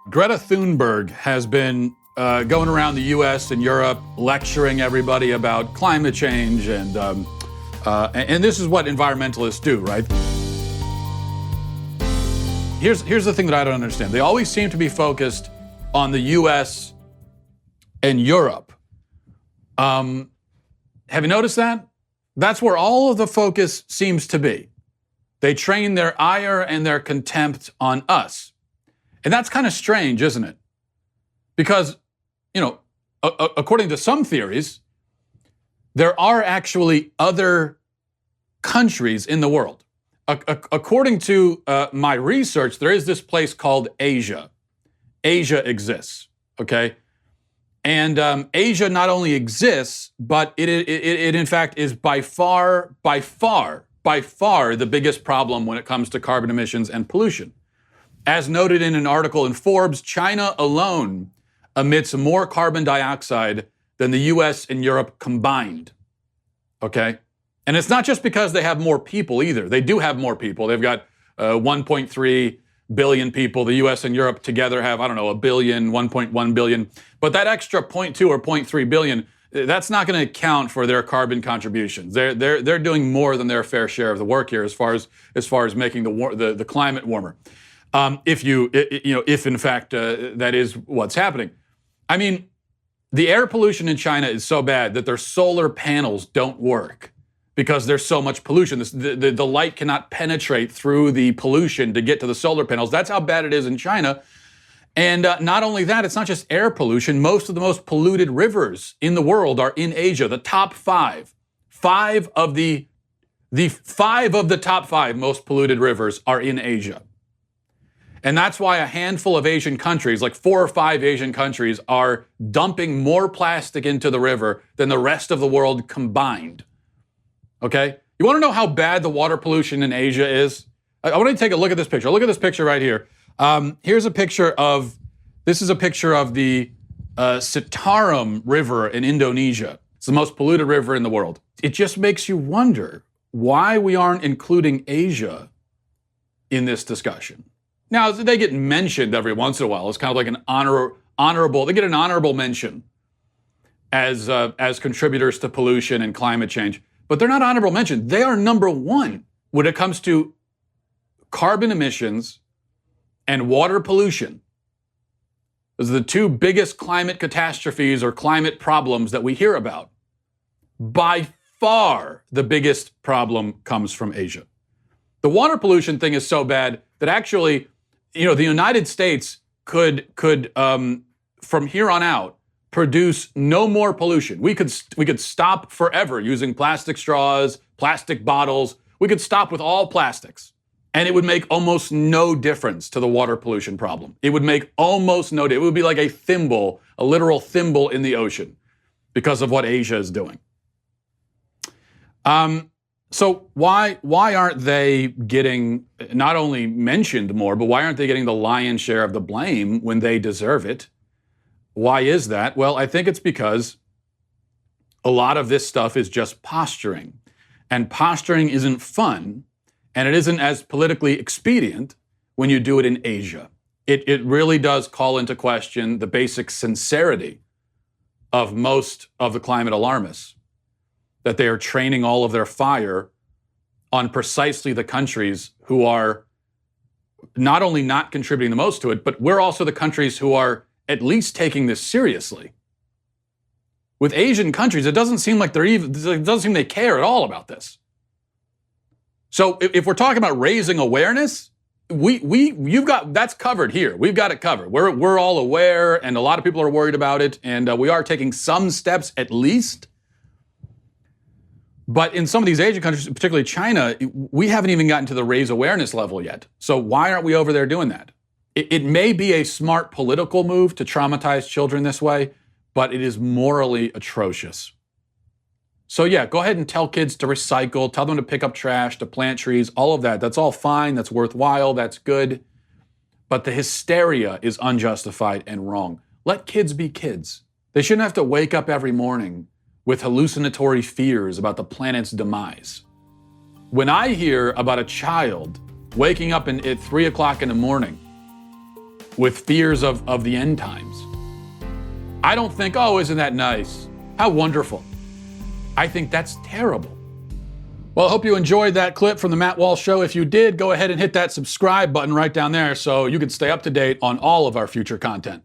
Greta Thunberg has been going around the U.S. and Europe lecturing everybody about climate change, and this is what environmentalists do, right? Here's the thing that I don't understand. They always seem to be focused on the U.S. and Europe. Have you noticed that? That's where all of the focus seems to be. They train their ire and their contempt on us. And that's kind of strange, isn't it? Because, according to some theories, there are actually other countries in the world. According to my research, there is this place called Asia. Asia exists, okay? And Asia not only exists, but it in fact is by far the biggest problem when it comes to carbon emissions and pollution. As noted in an article in Forbes, China alone emits more carbon dioxide than the US and Europe combined, okay? And it's not just because they have more people either. They do have more people. They've got 1.3 billion people. The US and Europe together have, a billion, 1.1 billion. But that extra 0.2 or 0.3 billion, that's not going to account for their carbon contributions. They're doing more than their fair share of the work here as far as making the climate warmer. If in fact that is what's happening. I mean, the air pollution in China is so bad that their solar panels don't work because there's so much pollution. The light cannot penetrate through the pollution to get to the solar panels. That's how bad it is in China. And not only that, it's not just air pollution. Most of the most polluted rivers in the world are in Asia. The top five of the top five most polluted rivers are in Asia. And that's why a handful of Asian countries, like 4 or 5 Asian countries, are dumping more plastic into the river than the rest of the world combined. Okay? You want to know how bad the water pollution in Asia is? I want to take a look at this picture. Look at this picture right here. This is a picture of the Citarum River in Indonesia. It's the most polluted river in the world. It just makes you wonder why we aren't including Asia in this discussion. Now, they get mentioned every once in a while. It's kind of like an honorable, they get an honorable mention as contributors to pollution and climate change. But they're not honorable mention. They are number one when it comes to carbon emissions and water pollution. Those are the two biggest climate catastrophes or climate problems that we hear about. By far, the biggest problem comes from Asia. The water pollution thing is so bad that actually, the United States could from here on out produce no more pollution. We could stop forever using plastic straws, plastic bottles. We could stop with all plastics, and it would make almost no difference to the water pollution problem. It would make almost no difference. It would be like a literal thimble in the ocean because of what Asia is doing. So why aren't they getting not only mentioned more, but why aren't they getting the lion's share of the blame when they deserve it? Why is that? Well, I think it's because a lot of this stuff is just posturing. And posturing isn't fun, and it isn't as politically expedient when you do it in Asia. It really does call into question the basic sincerity of most of the climate alarmists, that they are training all of their fire on precisely the countries who are not only not contributing the most to it, but we're also the countries who are at least taking this seriously. With Asian countries, it doesn't seem like they care at all about this. So if we're talking about raising awareness, that's covered here. We've got it covered. We're all aware, and a lot of people are worried about it, and we are taking some steps at least. But in some of these Asian countries, particularly China, we haven't even gotten to the raise awareness level yet. So why aren't we over there doing that? It may be a smart political move to traumatize children this way, but it is morally atrocious. So yeah, go ahead and tell kids to recycle, tell them to pick up trash, to plant trees, all of that. That's all fine, that's worthwhile, that's good. But the hysteria is unjustified and wrong. Let kids be kids. They shouldn't have to wake up every morning with hallucinatory fears about the planet's demise. When I hear about a child waking up at 3 o'clock in the morning with fears of the end times. I don't think, oh, isn't that nice? How wonderful. I think that's terrible. Well, I hope you enjoyed that clip from the Matt Walsh Show. If you did, go ahead and hit that subscribe button right down there so you can stay up to date on all of our future content.